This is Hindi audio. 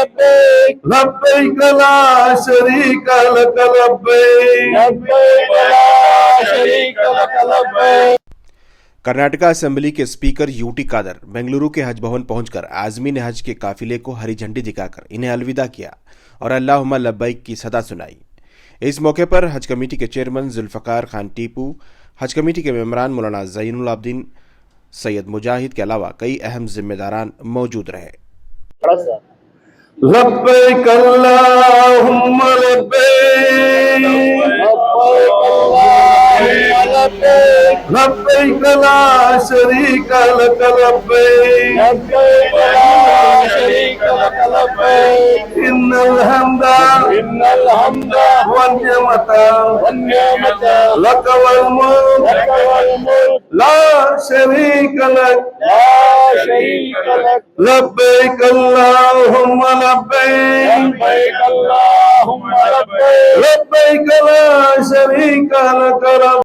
लब्बैक ला शरीक लक लब्बैक। कर्नाटका असेंबली के स्पीकर यूटी कादर बेंगलुरु के हज भवन पहुंचकर आजमीन हज के काफिले को हरी झंडी दिखाकर इन्हें अलविदा किया और अल्लाहुम्मा लब्बैक की सदा सुनाई। इस मौके पर हज कमेटी के चेयरमैन जुल्फकार खान टीपू, हज कमेटी के मेंबरान मौलाना ज़ैनुल आबदीन, सैयद मुजाहिद के अलावा कई अहम जिम्मेदारान मौजूद रहे। लब्बैक अल्लाहुम्मा लब्बैक, लब्बैक ला शरीक लक लब्बैक, इन्नल हम्दा वन निअमता लक वल मुल्क ला शरीक लक लब्बैक अल्लाहुम्मा लब्बैक, लब्बैक ला शरीक लक।